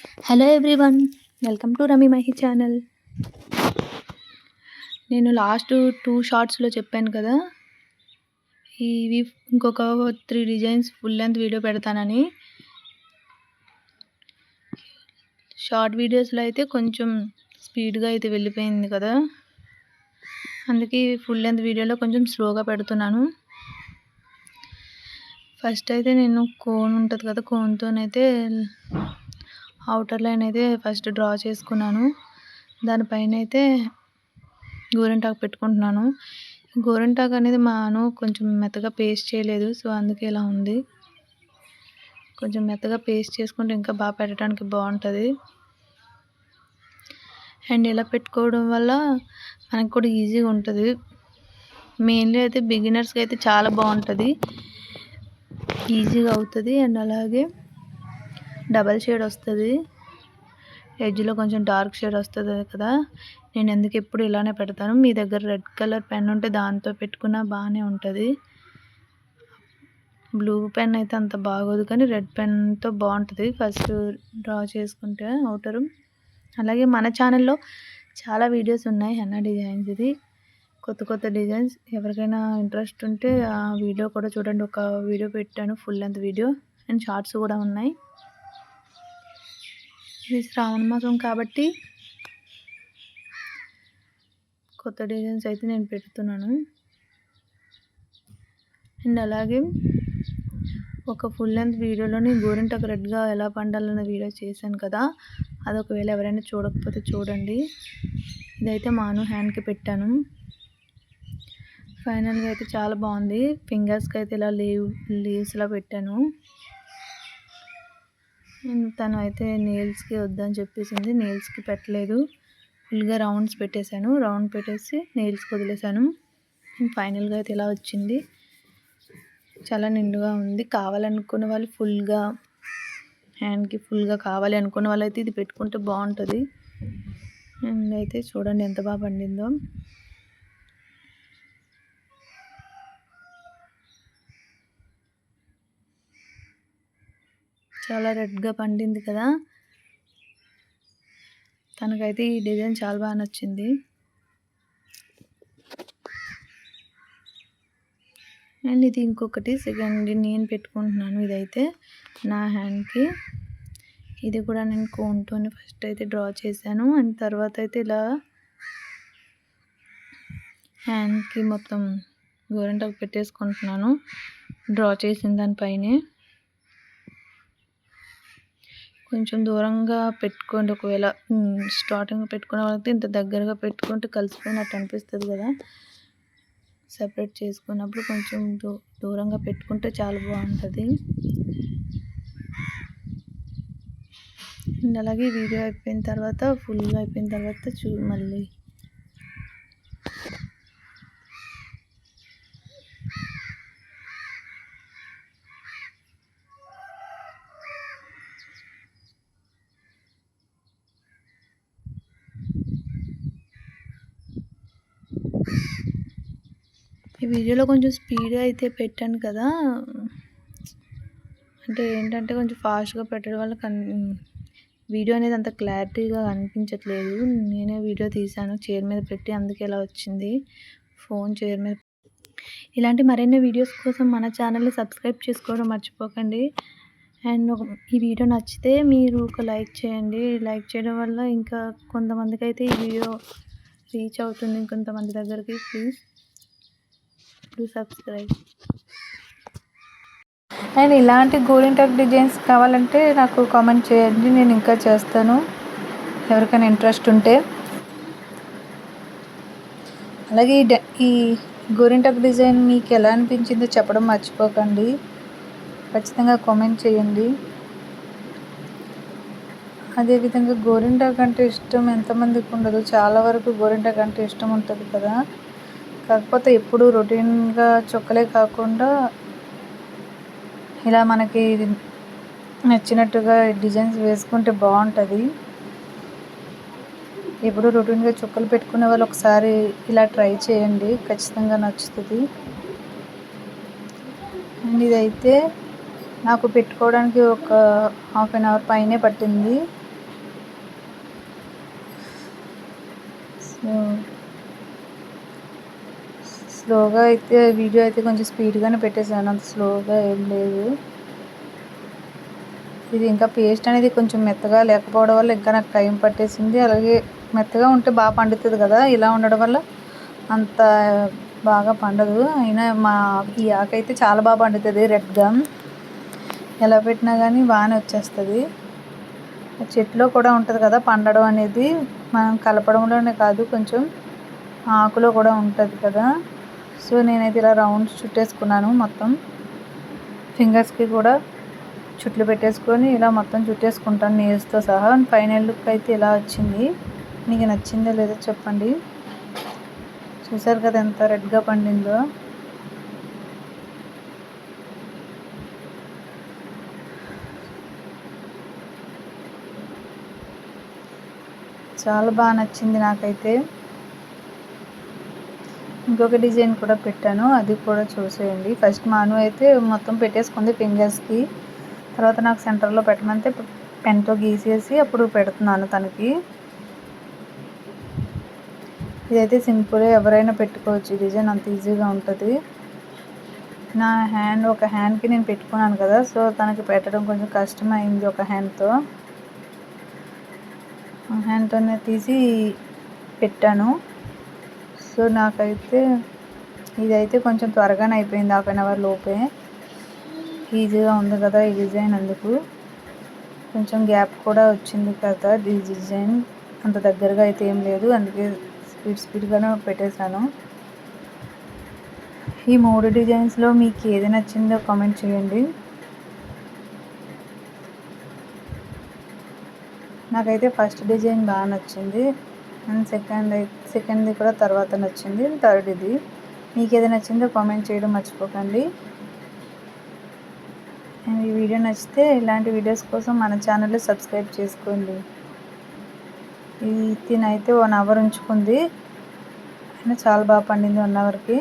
Hello everyone, welcome to Rami Mahi channel. నేను last 2 షార్ట్స్లో చెప్పాను కదా, ఇవి ఇంకొక 3 డిజైన్స్ ఫుల్ లెంత్ వీడియో పెడతానని. షార్ట్ వీడియోస్లో అయితే కొంచెం స్పీడ్గా అయితే వెళ్ళిపోయింది కదా, అందుకే ఫుల్ లెంత్ వీడియోలో కొంచెం స్లోగా పెడుతున్నాను. ఫస్ట్ అయితే నేను కోన్ ఉంటుంది కదా, కోన్తోనైతే అవుటర్ లైన్ అయితే ఫస్ట్ డ్రా చేసుకున్నాను. దానిపైన అయితే గోరింటాకు పెట్టుకుంటున్నాను. గోరింటాకు అనేది కొంచెం మెత్తగా పేస్ట్ చేయలేదు, సో అందుకే ఇలా ఉంది. కొంచెం మెత్తగా పేస్ట్ చేసుకుంటే ఇంకా బాగా పెట్టడానికి బాగుంటుంది. అండ్ ఇలా పెట్టుకోవడం వల్ల మనకు కూడా ఈజీగా ఉంటుంది. మెయిన్లీ అయితే బిగినర్స్కి అయితే చాలా బాగుంటుంది, ఈజీగా అవుతుంది. అండ్ అలాగే డబల్ షేడ్ వస్తుంది, ఎడ్జ్లో కొంచెం డార్క్ షేడ్ వస్తుంది కదా. నేను ఎందుకు ఎప్పుడు ఇలానే పెడతాను. మీ దగ్గర రెడ్ కలర్ పెన్ ఉంటే దాంతో పెట్టుకున్నా బాగానే ఉంటుంది. బ్లూ పెన్ అయితే అంత బాగోదు, కానీ రెడ్ పెన్తో బాగుంటుంది ఫస్ట్ డ్రా చేసుకుంటే అవుటరు. అలాగే మన ఛానల్లో చాలా వీడియోస్ ఉన్నాయి హెన్నా డిజైన్స్, ఇది కొత్త డిజైన్స్. ఎవరికైనా ఇంట్రెస్ట్ ఉంటే ఆ వీడియో కూడా చూడండి. ఒక వీడియో పెట్టాను full length video, and shorts కూడా ఉన్నాయి. ఇది శ్రావణ మాసం కాబట్టి కొత్త డిజైన్స్ అయితే నేను పెడుతున్నాను. అండ్ అలాగే ఒక ఫుల్ లెంత్ వీడియోలోని గోరింటాకు రెడ్గా ఎలా పండాలన్న వీడియో చేశాను కదా, అది ఒకవేళ ఎవరైనా చూడకపోతే చూడండి. ఇదైతే మాను హ్యాండ్కి పెట్టాను. ఫైనల్గా అయితే చాలా బాగుంది. ఫింగర్స్కి అయితే ఇలా లీవ్స్లా పెట్టాను. తను అయితే నెయిల్స్కి వద్దని చెప్పేసింది, నెయిల్స్కి పెట్టలేదు. ఫుల్గా రౌండ్స్ పెట్టేశాను, రౌండ్ పెట్టేసి నెయిల్స్కి వదిలేశాను. ఫైనల్గా అయితే ఇలా వచ్చింది. చాలా నిండుగా ఉంది. కావాలనుకున్న వాళ్ళు ఫుల్గా హ్యాండ్కి ఫుల్గా కావాలి అనుకున్న వాళ్ళు అయితే ఇది పెట్టుకుంటే బాగుంటుంది. అండ్ అయితే చూడండి ఎంత బాగా పండిందో. చాలా రెడ్గా పండింది కదా. తనకైతే ఈ డిజైన్ చాలా బాగా నచ్చింది. అండ్ ఇది ఇంకొకటి సెకండ్ నేను పెట్టుకుంటున్నాను. ఇదైతే నా హ్యాండ్కి, ఇది కూడా నేను కోన్తోని ఫస్ట్ అయితే డ్రా చేశాను. అండ్ తర్వాత అయితే ఇలా హ్యాండ్కి మొత్తం గోరింటాకు పెట్టేసుకుంటున్నాను డ్రా చేసిన దానిపైనే. కొంచెం దూరంగా పెట్టుకోండి, ఒకవేళ స్టార్టింగ్ పెట్టుకునే వాళ్ళకి ఇంత దగ్గరగా పెట్టుకుంటే కలిసిపోయినట్టు అనిపిస్తుంది కదా. సెపరేట్ చేసుకున్నప్పుడు కొంచెం దూరంగా పెట్టుకుంటే చాలా బాగుంటుంది. అండ్ అలాగే వీడియో అయిపోయిన తర్వాత ఫుల్గా అయిపోయిన తర్వాత మళ్ళీ ఈ వీడియోలో కొంచెం స్పీడ్గా అయితే పెట్టాను కదా, అంటే ఏంటంటే కొంచెం ఫాస్ట్గా పెట్టడం వల్ల వీడియో అనేది అంత క్లారిటీగా అనిపించట్లేదు. నేనే వీడియో తీశాను చైర్ మీద పెట్టి, అందుకే ఇలా వచ్చింది. ఫోన్ చైర్ మీద. ఇలాంటి మరిన్ని వీడియోస్ కోసం మన ఛానల్ని సబ్స్క్రైబ్ చేసుకోవడం మర్చిపోకండి. అండ్ ఈ వీడియో నచ్చితే మీరు ఒక లైక్ చేయండి. లైక్ చేయడం వల్ల ఇంకా కొంతమందికి అయితే ఈ వీడియో రీచ్ అవుతుంది, ఇంకొంతమంది దగ్గరికి. Please subscribe. అండ్ ఇలాంటి గోరింటాకు డిజైన్స్ కావాలంటే నాకు కామెంట్ చేయండి, నేను ఇంకా చేస్తాను ఎవరికైనా ఇంట్రెస్ట్ ఉంటే. అలాగే ఈ గోరింటాకు డిజైన్ మీకు ఎలా అనిపించిందో చెప్పడం మర్చిపోకండి, ఖచ్చితంగా కామెంట్ చేయండి. అదేవిధంగా గోరింటాకు అంటే ఇష్టం ఎంతమందికి ఉండదు, చాలా వరకు గోరింటాకు అంటే ఇష్టం ఉంటుంది కదా. కాకపోతే ఎప్పుడు రొటీన్గా చొక్కలే కాకుండా ఇలా మనకి నచ్చినట్టుగా డిజైన్స్ వేసుకుంటే బాగుంటుంది. ఎప్పుడు రొటీన్గా చుక్కలు పెట్టుకునే వాళ్ళు ఒకసారి ఇలా ట్రై చేయండి, ఖచ్చితంగా నచ్చుతుంది. అండ్ ఇదైతే నాకు పెట్టుకోవడానికి ఒక హాఫ్ అన్ అవర్ పైనే పట్టింది. సో స్లోగా అయితే వీడియో అయితే కొంచెం స్పీడ్గానే పెట్టేశాను, అంత స్లోగా ఏం లేదు. ఇది ఇంకా పేస్ట్ అనేది కొంచెం మెత్తగా లేకపోవడం వల్ల ఇంకా నాకు టైం పట్టేసింది. అలాగే మెత్తగా ఉంటే బాగా పండుతుంది కదా, ఇలా ఉండడం వల్ల అంత బాగా పండదు. అయినా ఈ ఆకైతే చాలా బాగా పండుతుంది రెడ్గా, ఎలా పెట్టినా కానీ బాగానే వచ్చేస్తుంది. చెట్లో కూడా ఉంటుంది కదా పండడం అనేది, మనం కలపడంలోనే కాదు కొంచెం ఆకులో కూడా ఉంటుంది కదా. సో నేనైతే ఇలా రౌండ్స్ చుట్టేసుకున్నాను, మొత్తం ఫింగర్స్కి కూడా చుట్లు పెట్టేసుకొని ఇలా మొత్తం చుట్టేసుకుంటాను నీళ్ళతో సహా. ఫైనల్ లుక్ అయితే ఇలా వచ్చింది. మీకు నచ్చిందో లేదో చెప్పండి. చూసారు కదా ఎంత రెడ్గా పండిందో. చాలా బాగా నచ్చింది నాకైతే. ఇంకొక డిజైన్ కూడా పెట్టాను, అది కూడా చూసేయండి. ఫస్ట్ మాను అయితే మొత్తం పెట్టేసుకుంది ఫింగర్స్కి, తర్వాత నాకు సెంటర్లో పెట్టమంటే పెన్తో గీసేసి అప్పుడు పెడుతున్నాను తనకి. ఇదైతే సింపుల్, ఎవరైనా పెట్టుకోవచ్చు ఈ డిజైన్, అంత ఈజీగా ఉంటుంది. నా ఒక హ్యాండ్కి నేను పెట్టుకున్నాను కదా, సో తనకి పెట్టడం కొంచెం కష్టమైంది. ఒక హ్యాండ్తోనే తీసి పెట్టాను. సో నాకైతే ఇదైతే కొంచెం త్వరగానే అయిపోయింది, 1/2 అవర్ లోపే. ఈజీగా ఉంది కదా ఈ డిజైన్, అందుకు కొంచెం గ్యాప్ కూడా వచ్చింది కదా. ఈ డిజైన్ అంత దగ్గరగా అయితే ఏం లేదు, అందుకే స్పీడ్గానే పెట్టేశాను. ఈ 3 డిజైన్స్లో మీకు ఏది నచ్చిందో కామెంట్ చేయండి. నాకైతే ఫస్ట్ డిజైన్ బాగా నచ్చింది, అండ్ సెకండ్ది కూడా తర్వాత నచ్చింది, థర్డ్ ఇది. మీకు ఏది నచ్చిందో కామెంట్ చేయడం మర్చిపోకండి. అండ్ ఈ వీడియో నచ్చితే ఇలాంటి వీడియోస్ కోసం మన ఛానల్ని సబ్స్క్రైబ్ చేసుకోండి. ఇది తినైతే 1 అవర్ ఉంచుకుంది, అయినా చాలా బాగా పండింది 1 అవర్కి.